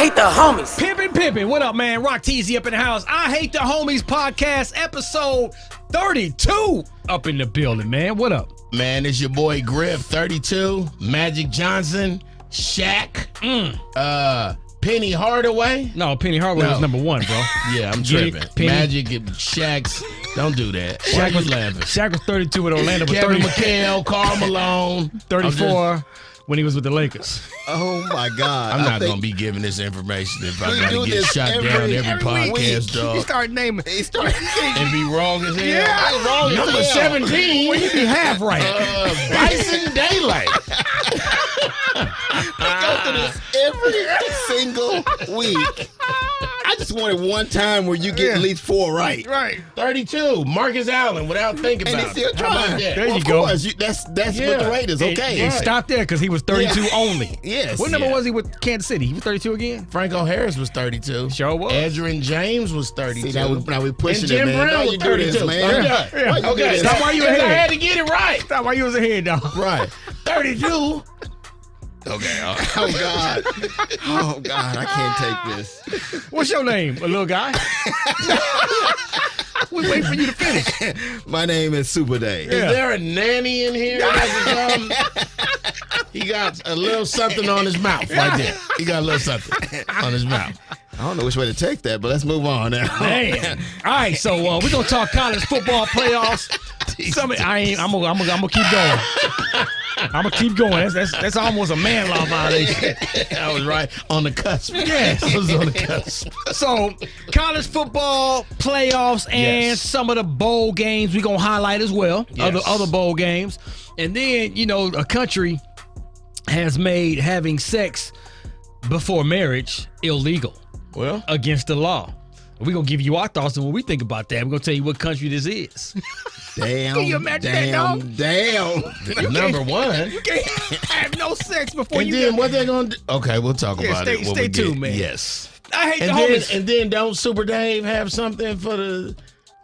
hate the homies. Pimpin'. What up, man? Rock Teasy up in the house. I Hate the Homies podcast, episode 32 up in the building, man. What up? Man, it's your boy GRIFF, 32, Magic Johnson, Shaq, Penny Hardaway. No, Penny Hardaway was number one, bro. Yeah, I'm tripping. Penny. Magic and Shaq's. Don't do that. Shaq was laughing. Shaq was 32 with Orlando, but Kevin McHale, Karl Malone. 34 when he was with the Lakers. Oh my God! I'm not gonna be giving this information if I gotta get shot down every podcast, dog. He started naming. And be wrong as hell. Yeah, wrong as Number hell. 17. Well, you be half right. Bison Daylight. We go through this every single week. I just wanted one time where you get at least 4 right. Right. 32. Marcus Allen without thinking And about they still it. How about trying. that? There you Of go. course, that's what the rate is. Okay. He stopped there because he was 32 Yeah. only. Yes. What number Yeah. was he with Kansas City? He was 32 again? Franco Harris was 32. Sure was. Adrian James was 32. See, now we pushing and Jim it, man. Brown Why was you do this, 32. man? I'm done. Yeah. Why you do Okay, this? Stop while you because I ahead. had to get it right. Stop while you was ahead, dog. Right. 32. Okay. Oh God! Oh God! I can't take this. What's your name, a little guy? We wait for you to finish. My name is Super Day. Yeah. Is there a nanny in here? He got a little something on his mouth right there. He got a little something on his mouth. I don't know which way to take that, but let's move on now. Man. All right, so we're gonna talk college football playoffs. I'm gonna keep going. I'm gonna keep going. That's almost a man law violation. I was right on the cusp. Yes. I was on the cusp. So, college football playoffs and Yes. some of the bowl games we gonna highlight as well. Yes. Other bowl games, and then a country has made having sex before marriage illegal Well, against the law. We're gonna give you our thoughts on what we think about that. We're gonna tell you what country this is. Damn. Can you imagine that, dog? Damn. number one. You can't have no sex before And you then get. what they're gonna do? Okay, we'll talk about stay- it. when stay we tuned, get- man. Yes. I hate the And then, homies. and then don't Super Dave have something for the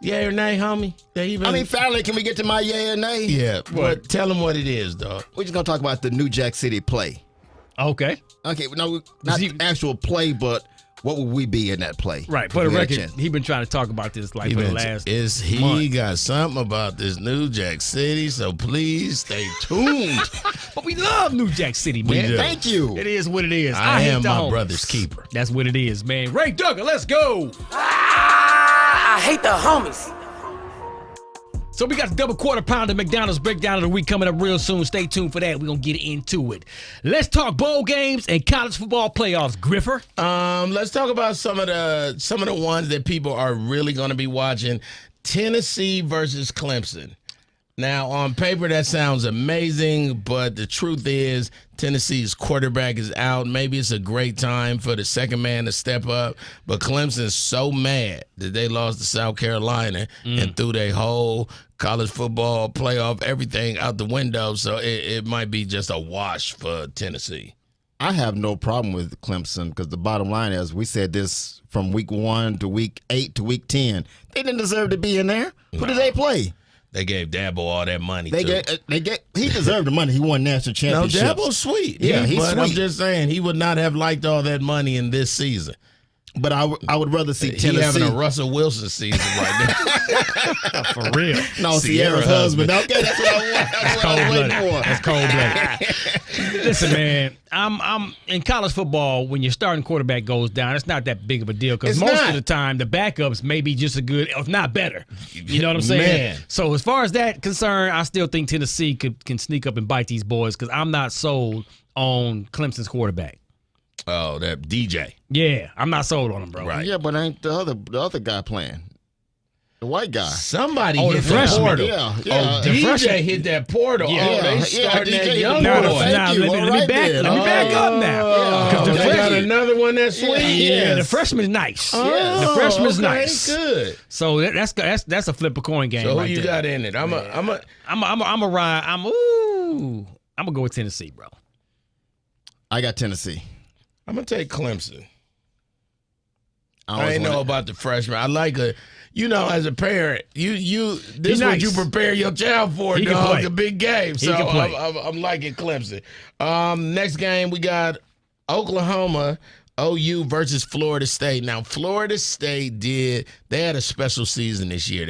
yay or nay, homie? That he been, Finally, can we get to my yay or nay? yeah. What? Tell him what it is, dog. We're just gonna talk about the New Jack City play. Okay. Okay, no, not the actual play, but what would we be in that play? Right. For the We had a record, chance. he been trying to talk about this for the last. He month. got something about this New Jack City, so please stay tuned. But we love New Jack City, We man. do. Thank you. It is what it is. I hate am the my homies. brother's keeper. That's what it is, man. Ray Duggar, let's go. I hate the homies. So we got the double quarter pounder McDonald's breakdown of the week coming up real soon. Stay tuned for that. We're gonna get into it. Let's talk bowl games and college football playoffs. Griffer. Let's talk about some of the ones that people are really going to be watching. Tennessee versus Clemson. Now, on paper, that sounds amazing, but the truth is Tennessee's quarterback is out. Maybe it's a great time for the second man to step up, but Clemson's so mad that they lost to South Carolina and threw their whole college football playoff, everything out the window, so it might be just a wash for Tennessee. I have no problem with Clemson because the bottom line is we said this from week 1 to week 8 to week 10. They didn't deserve to be in there. Who did they play? They gave Dabo all that money, He deserved the money. He won national No, championships. Dabo's sweet. Yeah, he's but I'm sweet. just saying he would not have liked all that money in this season. But I would rather see He Tennessee. having a Russell Wilson season right now. For real. No, Sierra's Sierra's husband. Okay, that's what I want. That's what I was waiting Cold-blooded. for. That's cold-blooded. Listen, man, I'm in college football. When your starting quarterback goes down, it's not that big of a deal because It's most not. of the time the backups may be just as good, if not better. You know what I'm saying? Man. So as far as that concerned, I still think Tennessee can sneak up and bite these boys because I'm not sold on Clemson's quarterback. Oh, that DJ. Yeah, I'm not sold on him, bro. Right. Yeah, but ain't the other guy playing? The white guy. Somebody Oh, hit the the freshman. portal. Yeah, Oh, yeah. The DJ freshman. hit that portal. Yeah. Oh, they Yeah, starting DJ that hit young the Now, portal. boy. Thank you. let me All right back then. up now. Yeah. 'Cause the They got freshman- another one that's sweet. Yeah, the Yes. freshman's nice. Oh, The freshman's okay, nice. Good. So that's a flip a coin game. So who right you there. got in it? I'm I'm a ride. I'm gonna go with Tennessee, bro. I got Tennessee. gonna take Clemson. I always ain't know wanted- about the freshman. I like as a parent, this is nice. what you prepare your child for, He can dog. play. A big game. He So can play. I'm liking Clemson. Next game we got Oklahoma OU versus Florida State. Now, Florida State they had a special season this year.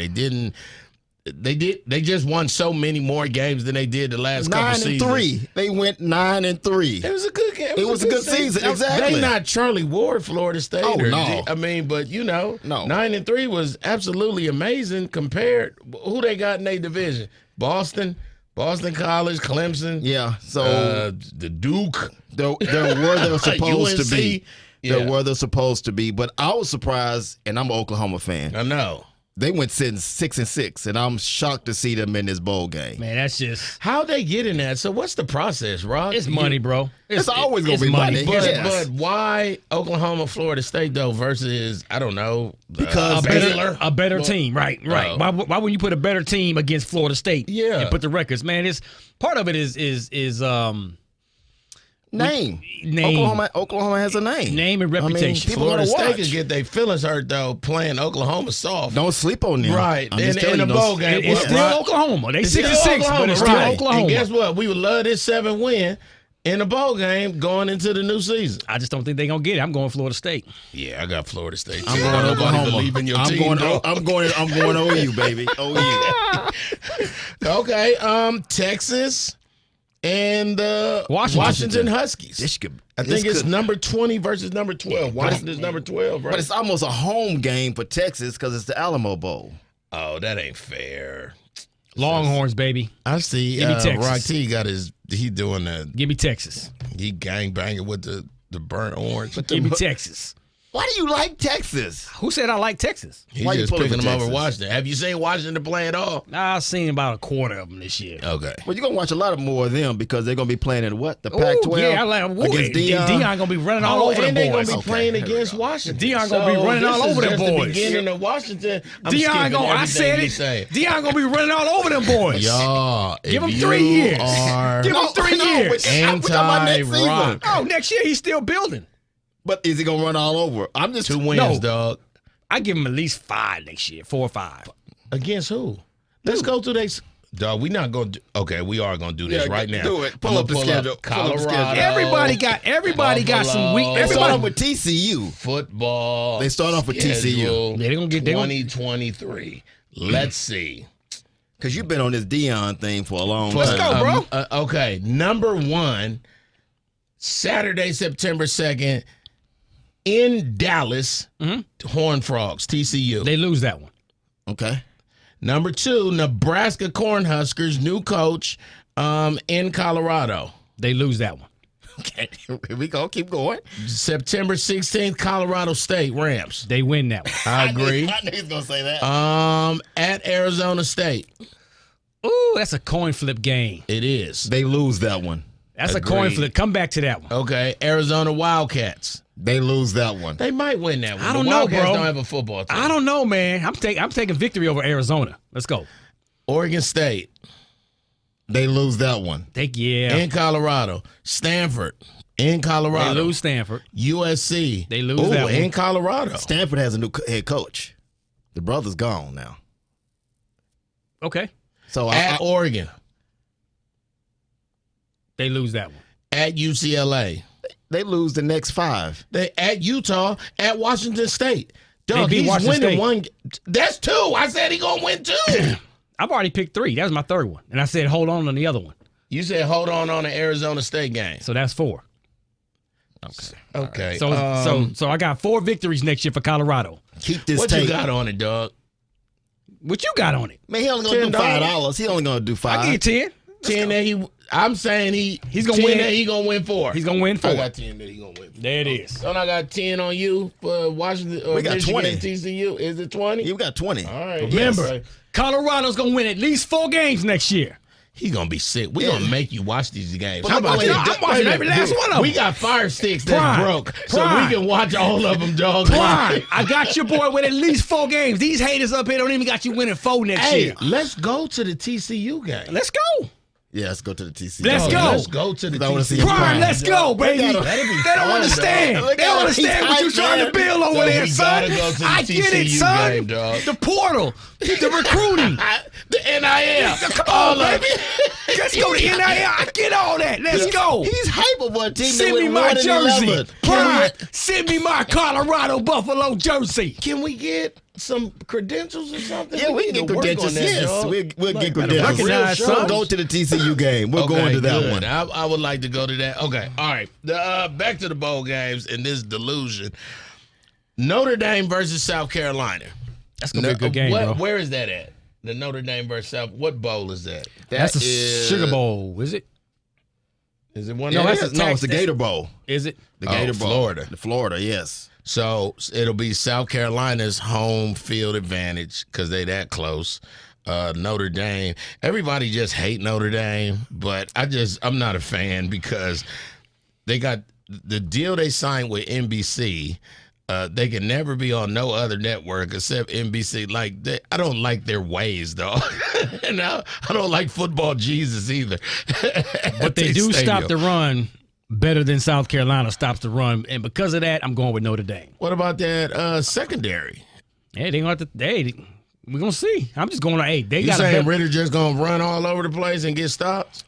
They just won so many more games than they did the last couple seasons. 9-3. They went 9-3. It was a good game. It was a good season. Exactly. They not Charlie Ward, Florida State. Oh, no. I mean, but No. 9-3 was absolutely amazing compared. Who they got in their division? Boston College, Clemson. Yeah. So the Duke. they're where they're supposed to be. UNC. They're Yeah. where they're supposed to be. But I was surprised, and I'm an Oklahoma fan. I know. They went sitting 6-6, and I'm shocked to see them in this bowl game. Man, that's just How they get in that? So what's the process, Rob? it's money, bro. It's always gonna it's be money. But, Yes. but why Oklahoma, Florida State though versus I don't know Because Baylor? a better team, right? Oh. Why wouldn't you put a better team against Florida State? Yeah. and put the records, man. It's part of it is Name. name. Oklahoma has a name. Name and I mean, reputation. people Florida gonna State watch. could get their feelings hurt though playing Oklahoma soft. Don't sleep on them. Right. I'm just In telling the you, bowl game. It's What, still Rob? Oklahoma. They It's 6-6, still but Oklahoma, it's still right. Oklahoma. And guess what? We would love this 7 win in the bowl game going into the new season. I just don't think they're gonna get it. I'm going Florida State. Yeah, I got Florida State. I'm too. going Nobody Oklahoma. believe in your I'm team. going OU, baby. OU. Okay. Texas and Washington Huskies. This could, I think this it's could- number 20 versus number 12. Washington's number 12, right? But it's almost a home game for Texas because it's the Alamo Bowl. Oh, that ain't fair. Longhorns, baby. I see. Give me Texas. Rock T he doing Give me Texas. he gang banging with the burnt orange. Give me Texas. Why do you like Texas? Who said I like Texas? He's Why you just pulling picking for them over Texas? Washington. Have you seen Washington play at all? I've seen about a quarter of them this year. Okay. Well, you're going to watch a lot of more of them because they're going to be playing in what? The Ooh, Pac-12? yeah, I like against Deion? Deion gonna be running all over them and they're boys. gonna be playing against Washington. Deion gonna be running all over them The boys. beginning of Washington. I'm Deion skipping gonna, I everything said you it. say. Deion gonna be running all over them boys. Y'all, Give if him 3 you years. are Give him 3 years. we're talking about next season. anti-rock, Oh, next year he's still building. But is he going to run all over? I'm just 2 wins, No. dog. I give him at least 5 next year, 4 or 5. Against who? Let's go through this. Dog, we not gonna do. Okay, we are gonna do this Yeah, right now. do it. Pull I'ma up the schedule. Pull up the Colorado. schedule. Everybody got some weak. Buffalo. They start Everybody, off with TCU. Football. They start off with TCU. Yeah, they gonna get- they gonna- 2023. Let's see. Because you've been on this Deion thing for a long Let's time. go, bro. Okay, number 1, Saturday, September 2nd, in Dallas, Horned Frogs, TCU. they lose that one. Okay. Number 2, Nebraska Cornhuskers, new coach, in Colorado. They lose that one. Okay. Here we go. Keep going. September 16th, Colorado State Rams. They win that one. I agree. I knew he was going to say that. At Arizona State. Ooh, that's a coin flip game. It is. They lose that one. That's a coin Agreed. flip. Come back to that one. Okay, Arizona Wildcats. They lose that one. They might win that one. I don't The know, Wildcats bro. don't have a football team. I don't know, man. I'm taking victory over Arizona. Let's go. Oregon State They lose that one. Yeah. in Colorado. Stanford in They Colorado. lose Stanford. USC. They lose that one. in Colorado. Stanford has a new head coach. The brother's gone now. Okay. So At Oregon. They lose that one. At UCLA. they lose the next 5. They at Utah. At Washington State. Dog, beat he's Washington winning State. one. That's 2. I said he gonna win 2. I've already picked 3. That was my 3rd one. And I said hold on the other one. You said hold on the Arizona State game. So that's 4. Okay. So I got 4 victories next year for Colorado. Keep this what tape. you got on it, dog? What you got on it? Man, he only going to do $10. $5. He only going to do 5. I give you 10. 10 that I'm saying he's gonna 10 win. that he gonna win 4. He's gonna win 4. I got 10 that he gonna win 4. There it is. Don't I got 10 on you for Washington or We got Michigan 20. TCU? Is it 20? You got 20. All right. Remember, yes. Colorado's gonna win at least 4 games next year. He gonna be sick. We Yeah. gonna make you watch these games. But How look about what that? they I'm watching every last one of them. We got fire sticks that's Prime. broke, so Prime. we can watch all of them, dog. Prime. I got your boy with at least 4 games. These haters up here don't even got you winning 4 next Hey, year. let's go to the TCU game. Let's go. Yeah, let's go to the TC. Let's Dog, go. Let's go to the I wanna TCU. see Prime, Prime. let's go, baby. They That'd be don't fun, understand. dog. Look They don't at him. understand what He's you're trying to hyped, build over Dog, there, we son. gotta go to the I get it, TCU son. game, dog. The portal, the recruiting. The NIL. Come All on, of baby. it. Let's go to NIL. I get all that. Let's go. He's hype of a team Send that me went my 1-11. jersey. Can we Send me my Colorado Buffalo jersey. Can we get some credentials or something? Yeah, we can get need to work credentials. on that, Yes, dog. we'll get recognize credentials. something. We'll go to the TCU game. We're going to that good. one. I would like to go to that. Okay, all right. Back to the bowl games and this delusion. Notre Dame versus South Carolina. That's gonna be a good game, bro. Where is that at? The Notre Dame versus South. What bowl is that? That's the Sugar Bowl, is it? Is it one? No, of that's those? It's the Gator Bowl. Is it? The Gator Bowl. Florida. The Florida, yes. So it'll be South Carolina's home field advantage because they that close. Notre Dame. Everybody just hate Notre Dame, but I'm not a fan because they got the deal they signed with NBC. They can never be on no other network except NBC. I don't like their ways, though. And I don't like football Jesus either. But they do stop the run better than South Carolina stops the run, and because of that, I'm going with Notre Dame. What about that secondary? Hey, they gonna have to. We're gonna see. I'm just going to. Hey, they You got saying Ritter just gonna run all over the place and get stopped?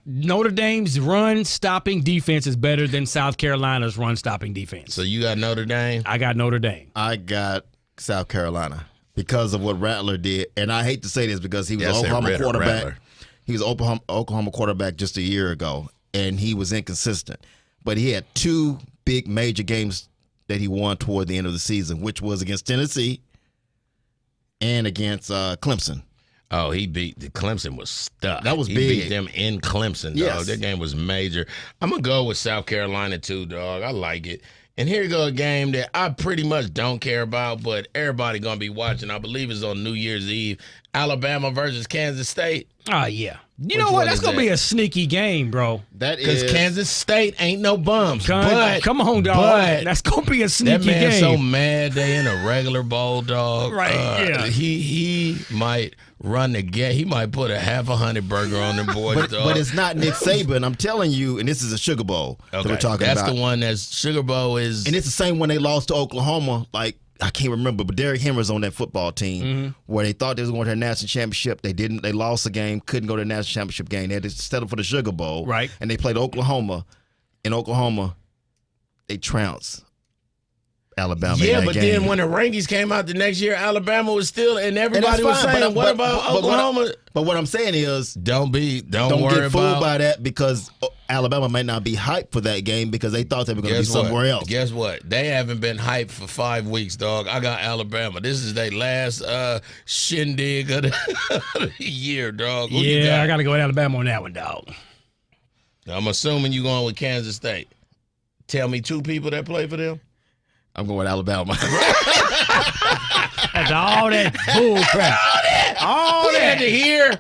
Notre Dame's run stopping defense is better than South Carolina's run stopping defense. So you got Notre Dame? I got Notre Dame. I got South Carolina because of what Rattler did. And I hate to say this because he was an Oklahoma quarterback. Rattler. He was an Oklahoma quarterback just a year ago, and he was inconsistent. But he had two big major games that he won toward the end of the season, which was against Tennessee and against Clemson. Oh, he beat Clemson was stuck. That was he big. beat them in Clemson, dog. Yes. That game was major. I'm gonna go with South Carolina too, dog. I like it. And here you go, a game that I pretty much don't care about, but everybody gonna be watching. I believe it's on New Year's Eve. Alabama versus Kansas State. Oh, yeah. You Which know what? one That's is going to that? be a sneaky game, bro. That Because is Kansas State ain't no bums. But Come on, dog. but That's going to be a that sneaky man's game. so mad they in a regular bowl, dog. Right, yeah. He might run the game. He might put a half 100 burger on them boys, but, dog. but it's not Nick Saban. I'm telling you, and this is a Sugar Bowl that we're talking That's about. the one that's Sugar Bowl is. And it's the same one they lost to Oklahoma. I can't remember, but Derrick Henry's on that football team where they thought they was going to a national championship. They didn't. They lost the game. Couldn't go to the national championship game. They had to settle for the Sugar Bowl. Right. And they played Oklahoma. In Oklahoma, they trounced Alabama. Yeah, in that but game. then when the rankings came out the next year, Alabama was still, and And that's everybody was fine, saying, "What about Oklahoma?" But what I'm saying is, Don't don't worry get fooled about. by that because Alabama might not be hyped for that game because they thought they were going to be Guess what? somewhere else. Guess what? They haven't been hyped for 5 weeks, dog. I got Alabama. This is their last shindig of the year, dog. Who you Yeah, got? I got to go with Alabama on that one, dog. I'm assuming you going with Kansas State. Tell me 2 people that play for them. I'm going with Alabama. That's all that bull crap. All You had that. to hear,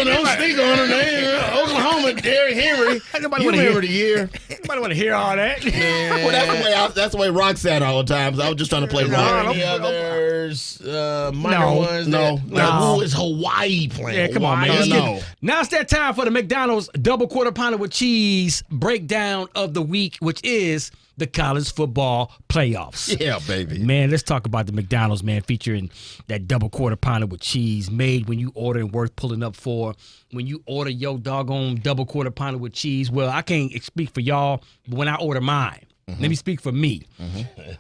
don't speak on them. Oklahoma, Derrick Henry. Nobody You wanna remember hear- the year. Nobody want to hear all that. Well, that's the way Rock said all the time. So I was just trying to play Rock. Any others minor ones? no. Who is Hawaii playing? Yeah, come on, man. Hawaii? Let's No. get- Now it's that time for the McDonald's double quarter pounder with cheese breakdown of the week, which is the college football playoffs. Yeah, baby. Man, let's talk about the McDonald's, man, featuring that double quarter pounder with cheese made when you order and worth pulling up for. When you order your doggone double quarter pounder with cheese, well, I can't speak for y'all, but when I order mine, let me speak for me.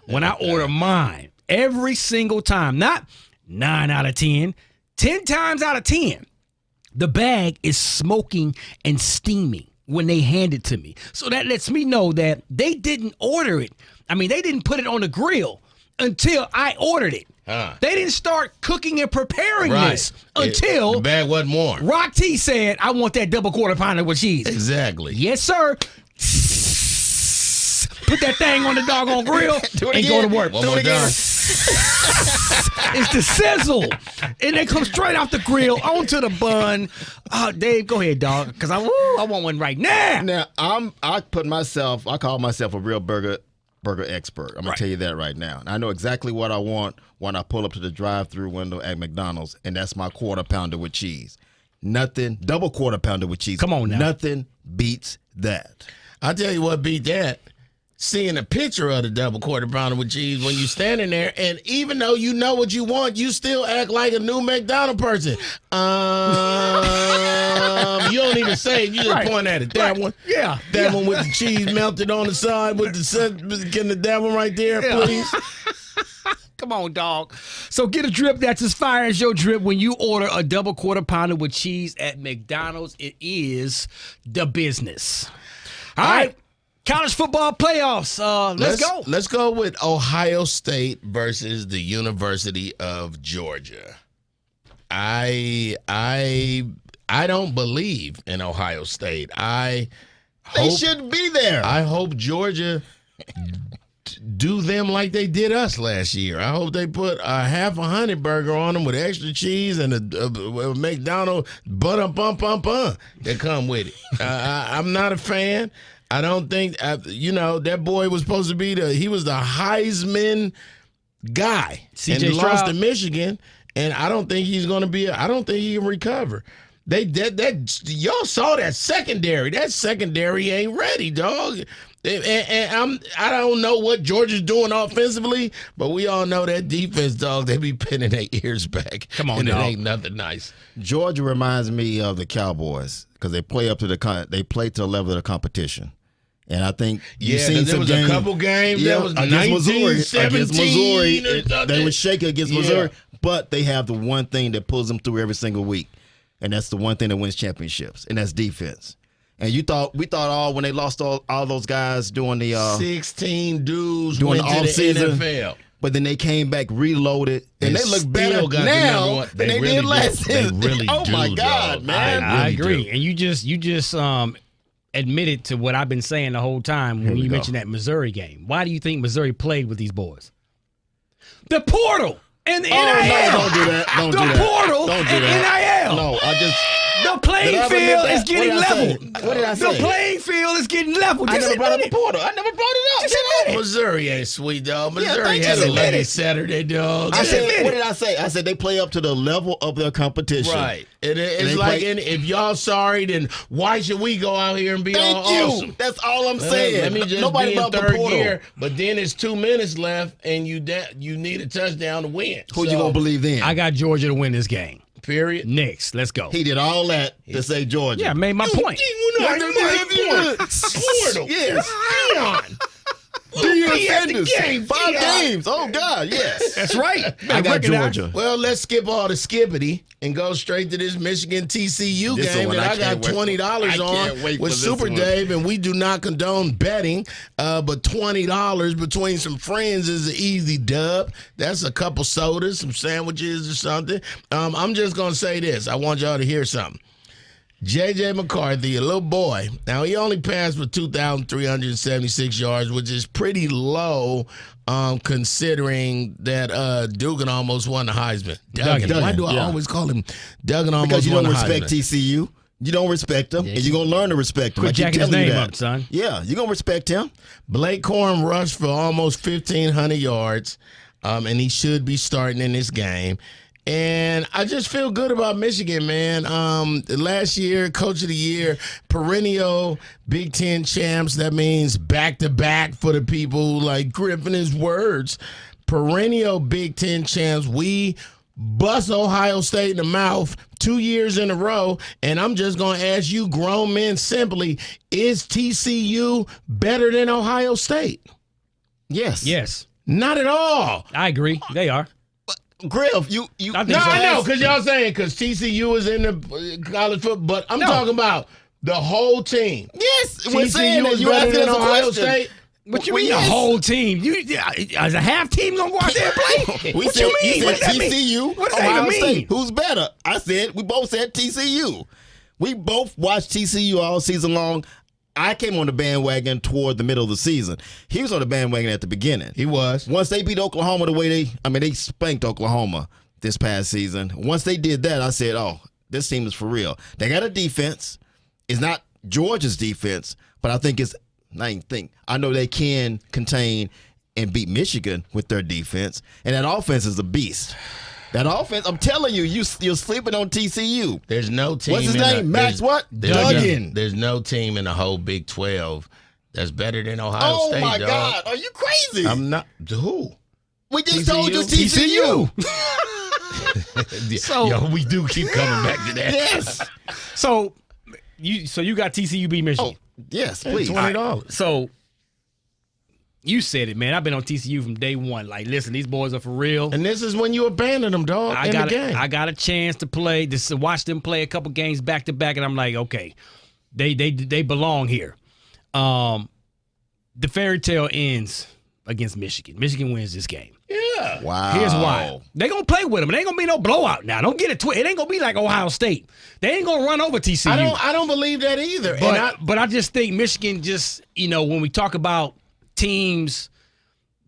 When I order mine, every single time, not 9 out of 10, 10 times out of 10, the bag is smoking and steaming when they hand it to me. So that lets me know that they didn't order it. I mean, they didn't put it on the grill until I ordered it. Huh. They didn't start cooking and preparing Right. this until the bag wasn't warm. Rock T said, I want that double quarter pounder with cheese. Exactly. Yes, sir. Put that thing on the doggone grill Do it and again. go to work. One Do more it again. time. It's the sizzle. And they come straight off the grill onto the bun. Dave, go ahead, dog. Because I want one right now. Now I call myself a real burger expert. I'm gonna tell you that right now. And I know exactly what I want when I pull up to the drive-through window at McDonald's, and that's my quarter pounder with cheese. Nothing, double quarter pounder with cheese. Come on now. Nothing beats that. I'll tell you what beat that. Seeing a picture of the double quarter pounder with cheese when you standing there, and even though you know what you want, you still act like a new McDonald's person. You don't even say it. You just point at it. That one. Yeah. That one with the cheese melted on the side with that one right there, please. Come on, dog. So get a drip that's as fire as your drip when you order a double quarter pounder with cheese at McDonald's. It is the business. All right. College football playoffs. Let's go. Let's go with Ohio State versus the University of Georgia. I don't believe in Ohio State. They shouldn't be there. I hope Georgia do them like they did us last year. I hope they put a half a honey burger on them with extra cheese and a McDonald's bum that come with it. I'm not a fan. I don't think that boy was supposed to be he was the Heisman guy and lost to Michigan, and I don't think he's going to be. I don't think he can recover. Y'all saw that secondary. That secondary ain't ready, dog. And I don't know what Georgia's doing offensively, but we all know that defense, dog. They be pinning their ears back. Come on, and dog. It ain't nothing nice. Georgia reminds me of the Cowboys because they play up to they play to the level of the competition. And I think you've seen there some was games. A couple games that was against 19-17 Missouri. They were shaky against Missouri, but they have the one thing that pulls them through every single week, and that's the one thing that wins championships, and that's defense. And we thought when they lost all those guys doing the 16 dudes doing went the to the offseason, NFL. but then they came back reloaded, and they look better got now the than they really did last season. They really oh do, my God, dog. man! I really agree. do. And you just admitted to what I've been saying the whole time when you mentioned that Missouri game. Why do you think Missouri played with these boys? The portal and the NIL. No, don't do that. Don't do that. The portal Don't do and that. NIL. No, The playing field is getting leveled. What did I say? The playing field is getting leveled. I Just never brought up admit the it. portal. I never brought it up. Just admit it. Missouri ain't sweet, dog. Missouri thank had you. a lucky Saturday, dog. I said, admit what it. did I say? I said they play up to the level of their competition. Right. It's they like, play- if y'all sorry, then why should we go out here and be Thank all you. awesome? That's all I'm saying. Let me just Nobody be in loved the third portal. gear, but then it's 2 minutes left, and you need a touchdown to win. Who you gonna believe then? I got Georgia to win this game. Period. Next, let's go. He did all that to say Georgia. Yeah, I made my point. Portal. Yes. Dion. Deion Be at the Sanders. game, 5 Dion. games. Oh God, yes. That's right. I got Recognize- Georgia. Well, let's skip all the skippity and go straight to this Michigan TCU This game one that I I got can't wait $20 for. I can't on wait with for this Super one. Dave, and we do not condone betting, but $20 between some friends is an easy dub. That's a couple sodas, some sandwiches or something. I'm just going to say this. I want y'all to hear something. J.J. McCarthy, a little boy. Now, he only passed for 2,376 yards, which is pretty low considering that Dugan almost won the Heisman. Duggan. Why do I Yeah. always call him Duggan almost Because you won don't the respect Heisman? TCU. You don't respect him, and you're gonna learn to respect him. Quit I keep jacking his telling you name that. up, son. Yeah, you're gonna respect him. Blake Corum rushed for almost 1,500 yards, and he should be starting in this game. And I just feel good about Michigan, man. Last year, Coach of the Year, perennial Big Ten champs. That means back-to-back for the people like GRIFF and his words. Perennial Big Ten champs. We bust Ohio State in the mouth 2 years in a row. And I'm just going to ask you grown men simply, is TCU better than Ohio State? Yes. Yes, Not at all. I agree. They are. Griff, you. I think No, so. I know, because y'all saying because TCU is in the college football, but I'm talking about the whole team. Yes, we're TCU saying that is you better asked than us a Ohio question. State. What you Well, mean yes. the whole team? As a half team gonna go out there and play? We What said, you mean? you What said does that mean? TCU, What does that Ohio even State. mean? Who's better? We both said TCU. We both watched TCU all season long. I came on the bandwagon toward the middle of the season. He was on the bandwagon at the beginning. He was. Once they beat Oklahoma the way they spanked Oklahoma this past season. Once they did that, I said, oh, this team is for real. They got a defense. It's not Georgia's defense, but I know they can contain and beat Michigan with their defense. And that offense is a beast. That offense, I'm telling you, you're sleeping on TCU. There's no team. What's his name? Max what? Duggan. There's no team in the whole Big 12 that's better than Ohio Oh State, my dog. God, are you crazy? I'm not. Who? We just TCU? told you TCU. So- Yo, we do keep coming back to that. Yes. So you got TCU beat Michigan. Oh, yes, please. $20. So you said it, man. I've been on TCU from day one. Like, listen, these boys are for real. And this is when you abandon them, dog. I got a chance to play, to watch them play a couple games back to back, and I'm like, okay, they belong here. The fairy tale ends against Michigan. Michigan wins this game. Yeah. Wow. Here's why. They're going to play with them. It ain't going to be no blowout now. Don't get it twisted. It ain't going to be like Ohio State. They ain't going to run over TCU. I don't believe that either. But I just think Michigan just, when we talk about teams,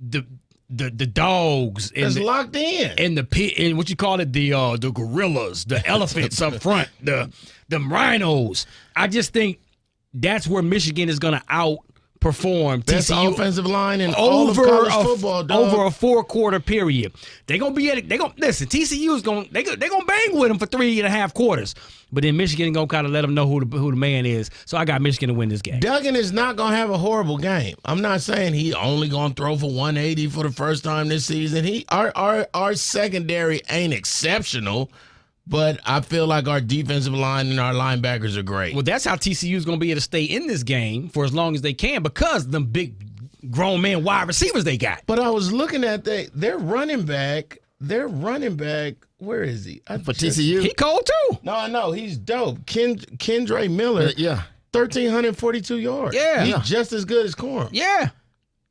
the dogs it's and locked in. and the pit and what you call it, the gorillas, the elephants up front, the rhinos. I just think that's where Michigan is going to outperform Best TCU offensive line in all of college football, dog. over a 4-quarter period. They're gonna be at it. They're gonna listen. TCU is gonna bang with them for 3.5 quarters, but then Michigan gonna kind of let them know who the man is. So I got Michigan to win this game. Duggan is not going to have a horrible game. I'm not saying he only going to throw for 180 for the first time this season. Our secondary ain't exceptional, but I feel like our defensive line and our linebackers are great. Well, that's how TCU is gonna be able to stay in this game for as long as they can because them big grown man wide receivers they got. But I was looking at their running back. Where is he? For TCU? He cold too. No, I know he's dope. Kendre Miller. Yeah. 1,342 yards. Yeah. He's just as good as Corum. Yeah.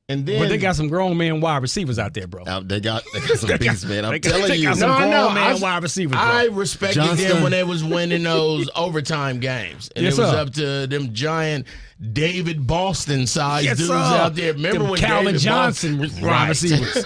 And then, But they got some grown man wide receivers out there, bro. They got some beasts, man. I'm telling they you. got some No, I know. grown man wide receivers, bro. I respected Johnston. them when they was winning those overtime games. And Yes, it was sir. up to them giant David Boston-sized Yes, dudes sir. out there. Remember Them when Calvin David Johnson Boston, wide Right. receivers?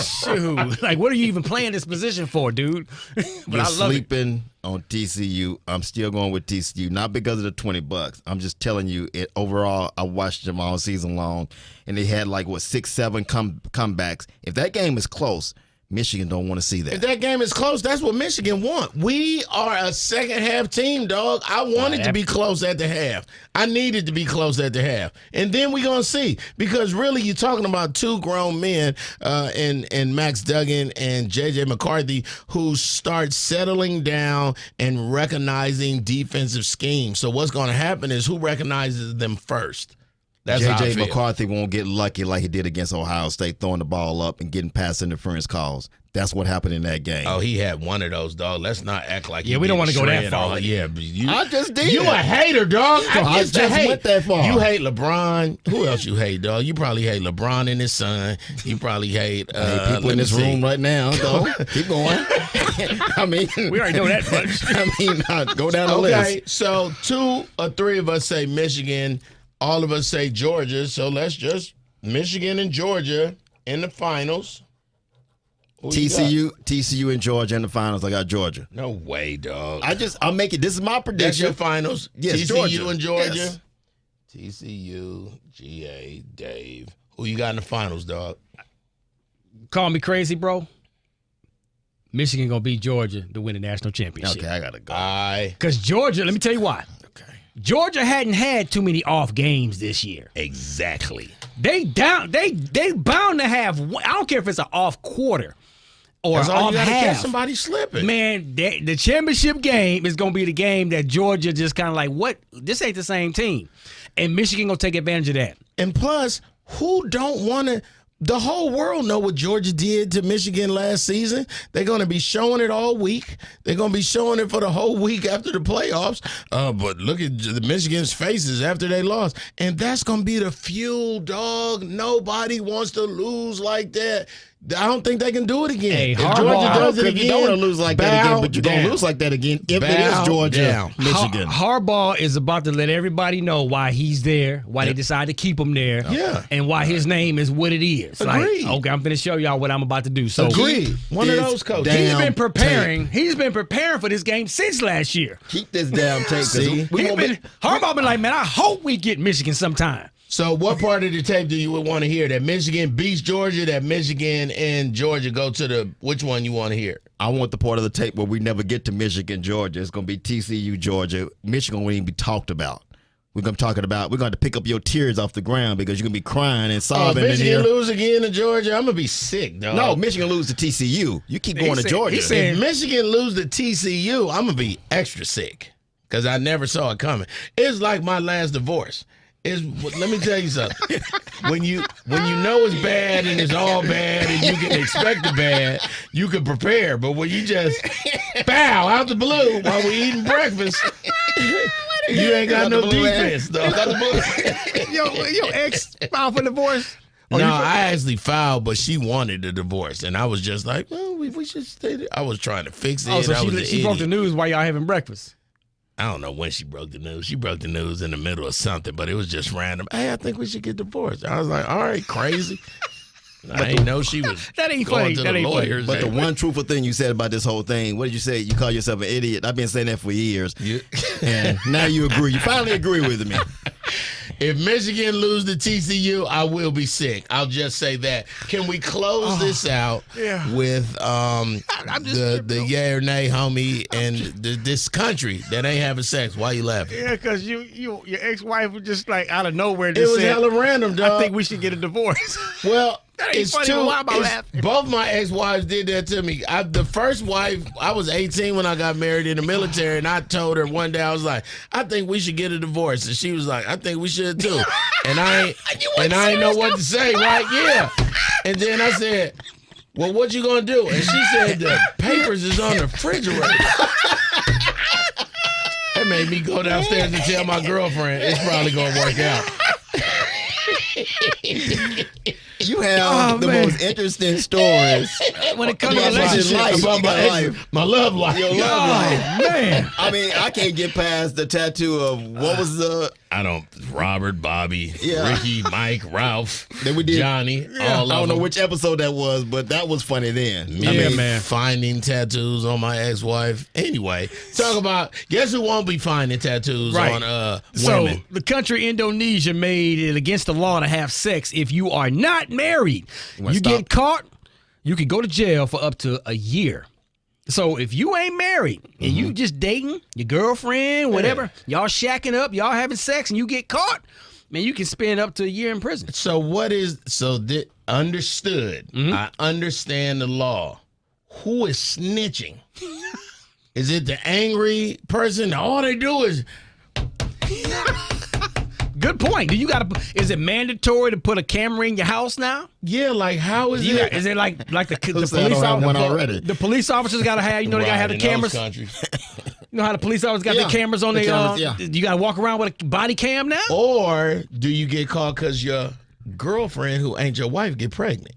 Shoot. Like, what are you even playing this position for, dude? But You're I love it. sleeping on TCU. I'm still going with TCU, not because of the $20. I'm just telling you, overall, I watched them all season long, and they had 6, 7 comebacks. If that game is close, Michigan don't want to see that. If that game is close, that's what Michigan want. We are a second-half team, dog. I wanted to be close at the half. I needed to be close at the half. And then we're going to see. Because really, you're talking about two grown men in Max Duggan and J.J. McCarthy who start settling down and recognizing defensive schemes. So what's going to happen is who recognizes them first. That's how I J.J. feel. McCarthy won't get lucky like he did against Ohio State, throwing the ball up and getting pass interference calls. That's what happened in that game. Oh, he had one of those, dog. Let's not act like Yeah, we don't want wanna to go that far. Yeah, but I just did. You a hater, dog. I get the just hate. went that far. You hate LeBron. Who else you hate, dog? You probably hate LeBron and his son. You probably hate people in this room right now, though. Keep going. I mean, We already know that much. I mean, go down the list. Okay, so 2 or 3 of us say Michigan. All of us say Georgia. So let's just Michigan and Georgia in the finals. Who you got? TCU and Georgia in the finals. I got Georgia. No way, dog. I'll make it. This is my That's prediction. your finals. Yes, TCU Georgia. and Georgia. Yes. TCU, GA, Dave. Who you got in the finals, dog? Call me crazy, bro. Michigan gonna beat Georgia to win the national championship. Okay, I gotta go. Because Georgia, let me tell you why. Okay. Georgia hadn't had too many off games this year. Exactly. They bound to have. I don't care if it's an off quarter or That's all off you gotta catch half. somebody slipping. Man, the championship game is going to be the game that Georgia just kind of like, what? This ain't the same team. And Michigan going to take advantage of that. And plus, who don't want to? The whole world know what Georgia did to Michigan last season. They're going to be showing it all week. They're going to be showing it for the whole week after the playoffs. But look at the Michigan's faces after they lost. And that's going to be the fuel, dog. Nobody wants to lose like that. I don't think they can do it again. Hey, If Harbaugh, Georgia does it You again, don't want to lose like that again, but you're going bow to lose like that again if it Bow is Georgia, down. Michigan. Harbaugh is about to let everybody know why he's there, why they decided to keep him there, Yeah. and why his name is what it is. Agreed. Like, okay, I'm going to show y'all what I'm about to do. So Agreed. One of this those coaches. he's damn been preparing. He's been preparing for this game since last year. Keep this damn tape. 'cause See? Harbaugh been like, man, I hope we get Michigan sometime. So what part of the tape do you want to hear? That Michigan beats Georgia, that Michigan and Georgia go to the – which one you want to hear? I want the part of the tape where we never get to Michigan, Georgia. It's going to be TCU, Georgia. Michigan won't even be talked about. We're going to have to pick up your tears off the ground because you're going to be crying and Oh, sobbing in Michigan here. lose again to Georgia, I'm going to be sick, dog. No, Michigan lose to TCU. You keep going to Georgia. he said- If Michigan lose to TCU, I'm going to be extra sick. because I never saw it coming. It's like my last divorce. Let me tell you something. When you know it's bad and it's all bad and you can expect the bad, you can prepare. But when you just bow out the blue while we eating breakfast, you ain't got no defense, though. Your ex filed for divorce? No, I actually filed, but she wanted a divorce, and I was just like, well, we should stay there. I was trying to fix it. Oh, so I was she broke the news while y'all having breakfast. I don't know when she broke the news. She broke the news in the middle of something, but it was just random. Hey, I think we should get divorced. I was like, all right, crazy. I didn't know she was that ain't going funny. to That the ain't lawyers. But the one truthful thing you said about this whole thing, what did you say? You call yourself an idiot. I've been saying that for years. And now you agree. You finally agree with me. If Michigan lose to TCU, I will be sick. I'll just say that. Can we close this out with the yay or nay, homie, and this country that ain't having sex? Why you laughing? Yeah, because your ex-wife was just like out of nowhere. It Just was said, hella random, dog. I think we should get a divorce. Well, That ain't it's funny, two. but why am I laughing? Both my ex-wives did that to me. The first wife, I was 18 when I got married in the military, and I told her one day, I was like, I think we should get a divorce. And she was like, I think we should too. And I ain't know what to say, right? Yeah. And then I said, well, what you gonna do? And she said, the papers is on the refrigerator. That made me go downstairs and tell my girlfriend it's probably gonna work out. You have the most interesting stories When it comes to about relationships. About my love life. Your love life. Man. I mean, I can't get past the tattoo of what was the Robert, Bobby, Ricky, Mike, Ralph, that we did. Johnny, all I of don't know them. which episode that was, but that was funny then. Yeah, man. Finding tattoos on my ex-wife. Anyway, talk about guess who won't be finding tattoos on So women. the country Indonesia made it against the law to have sex if you are not married. You get caught, you can go to jail for up to a year. So if you ain't married and you just dating your girlfriend, whatever, y'all shacking up, y'all having sex, and you get caught, man, you can spend up to a year in prison. So understood. I understand the law. Who is snitching? Is it the angry person? All they do is Good point. Do you is it mandatory to put a camera in your house now? like how is it? Is it like the police I don't have one officer? already. The police officers got to have, they got to have the in those cameras. countries. You know how the police always got Yeah, the cameras on the their cameras, yeah. You got to walk around with a body cam now? Or do you get caught because your girlfriend, who ain't your wife, get pregnant?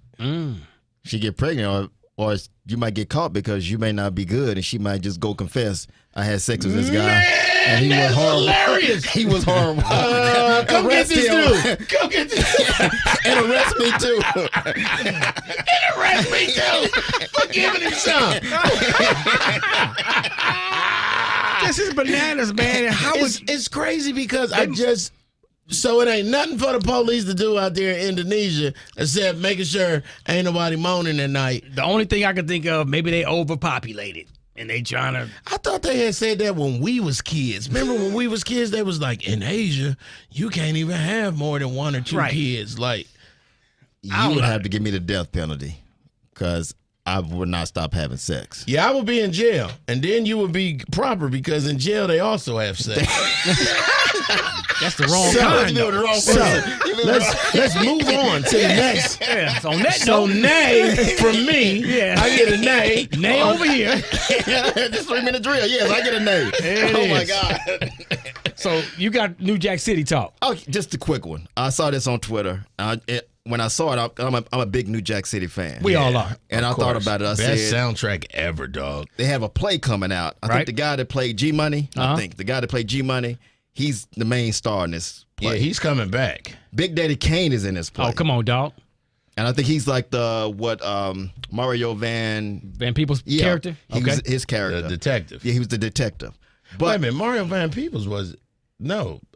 She get pregnant, or you might get caught because you may not be good, and she might just go confess, I had sex with this guy. Man, And he was that's horrible. hilarious. He was horrible. Come get Arrest this him. dude. Come get this. And arrest me too. Arrest me too for giving him some. This is bananas, man. How It's crazy because so it ain't nothing for the police to do out there in Indonesia except making sure ain't nobody moaning at night. the only thing I can think of, maybe they overpopulated and they trying to. I thought they had said that when we was kids. Remember when we was kids, they was like, in Asia, you can't even have more than one or two kids. Like, You would have to give me the death penalty because I would not stop having sex. yeah, I would be in jail. And then you would be proper because in jail they also have sex. That's the wrong kind. Let's move on to the next. Yeah, so on that So note, nay from me. Yeah. I get a nay. nay over here. This 3-minute drill. Yes, I get a name. It My is. God. So you got New Jack City talk. Oh, just a quick one. I saw this on Twitter. When I saw it, I'm a big New Jack City fan. We all are. And I thought about it. I Best said, soundtrack ever, dog. they have a play coming out. I Right. think the guy that played G Money, he's the main star in this play. Yeah, he's coming back. Big Daddy Kane is in this play. Oh, come on, dog. And I think he's like Mario Van People's character? He was his character. The detective. Yeah, he was the detective. Wait a But minute, Mario Van Peebles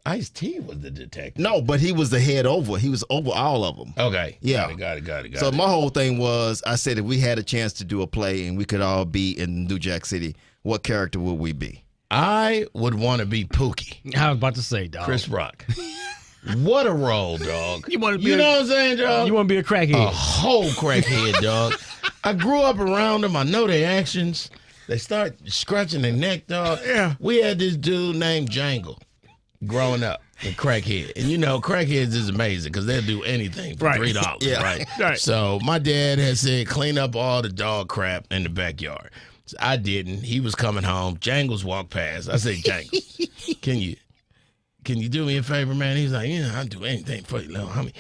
Ice-T was the detective. no, but he was the head over. He was over all of them. Okay. Yeah. Got it. So my whole thing was, I said if we had a chance to do a play and we could all be in New Jack City, what character would we be? I would want to be Pookie. I was about to say, dog. Chris Rock. What a role, dog. You wanna be You a- know what I'm saying, dog? You want to be a crackhead? A whole crackhead, dog. I grew up around them. I know their actions. They start scratching their neck, dog. Yeah. We had this dude named Jangle growing up, a crackhead. And you know, crackheads is amazing because they'll do anything for Right. $3, Yeah. right? So my dad had said, clean up all the dog crap in the backyard. So I didn't. He was coming home. Jangles walked past. I said, Jangles, can you do me a favor, man? He's like, yeah, I'll do anything for you, little homie.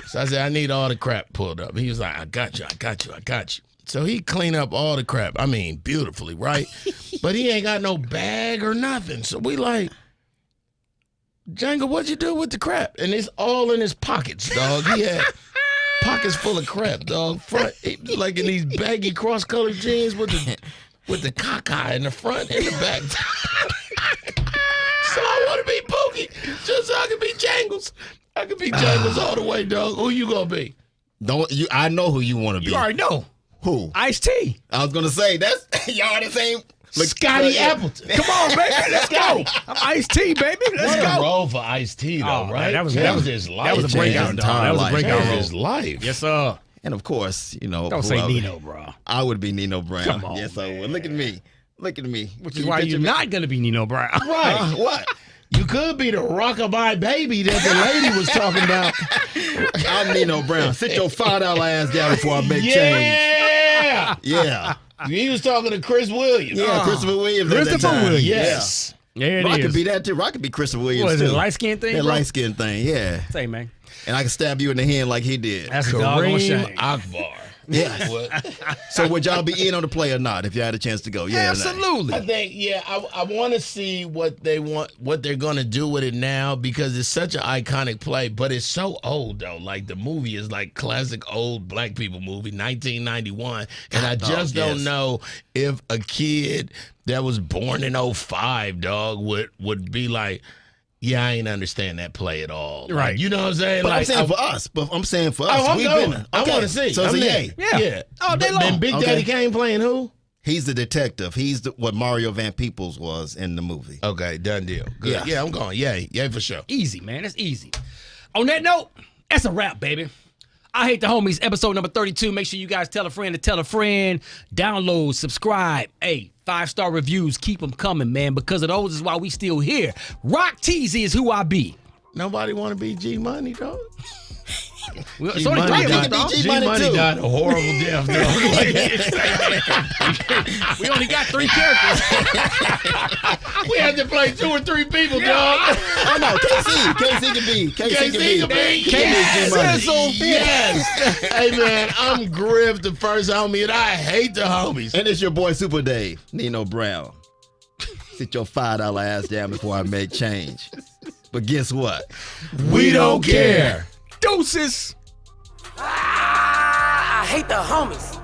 So I said, I need all the crap pulled up. He was like, I got you. So he cleaned up all the crap. I mean, beautifully, right? But he ain't got no bag or nothing. So we like, Jangle, what'd you do with the crap? And it's all in his pockets, dog. He had pockets full of crap, dog. Front, like in these baggy cross-colored jeans with the caca in the front and the back. So I want to be Pookie, just so I can be Jangles. I can be Jangles all the way, dog. Who you gonna be? Don't you? I know who you want to be. You already know. Who? Ice-T. I was gonna say that's y'all the same. Scotty Appleton. Come on, baby. Let's go. I'm Ice-T, baby. Let's What a go. role for Ice-T, though, Oh, right? man, that was his life. That was a breakout, dog. That was a breakout Changed role. his life. Yes, sir. And of course, you know. Don't say whoever- Nino, bro. I would be Nino Brown. Come on, Yes, I would. Look at me. Look at me. Which is why you're not going to be Nino Brown. Right. What? You could be the rockabye baby that the lady was talking about. I'm Nino Brown. Sit your $5 ass down before I make change. Yeah. Yeah. He was talking to Chris Williams. Yeah, Christopher Williams. at that Christopher time. Williams. Yes. There it I is. could be that too. I could be Christopher Williams What is too. it, a light-skin thing, That bro? light skin thing, yeah. Say, man. And I can stab you in the hand like he did. That's a doggone Kareem shame. Akbar. Yeah. What? So would y'all be in on the play or not if you had a chance to go? Yeah, or nay? Absolutely. I think, yeah, I want to see what they're gonna do with it now because it's such an iconic play, but it's so old though. Like the movie is like classic old black people movie, 1991, and I just don't yes. know if a kid that was born in 05, dog, would be like, yeah, I ain't understand that play at all. Right. Like, you know what I'm saying? But like, I'm saying for us. But I'm saying for us. Oh, I'm we've going. been. I Okay. want to see. So it's I'm a there. yay. Yeah. All day long. And Big Okay. Daddy Kane playing who? He's the detective. He's what Mario Van Peebles was in the movie. Okay, done deal. Good. Yeah. Yeah, I'm going. Yay for sure. Easy, man. That's easy. On that note, that's a wrap, baby. I Hate the Homies, episode number 32. Make sure you guys tell a friend to tell a friend. Download, subscribe. Hey, 5-star reviews. Keep them coming, man. Because of those is why we still here. Rock Teasy is who I be. Nobody want to be G Money, dog. Well, it's only three of us, dog. G G Money Money too. died a horrible death, dog. We only got 3 characters. We had to play 2 or 3 people, dog. Oh no, KC can be. KC can be. Yes. G-Money. Yes. Hey, man, I'm Griff, the first homie, and I hate the homies. And it's your boy Super Dave, Nino Brown. Sit your $5 ass down before I make change. But guess what? We don't care. Deuces. I hate the homies.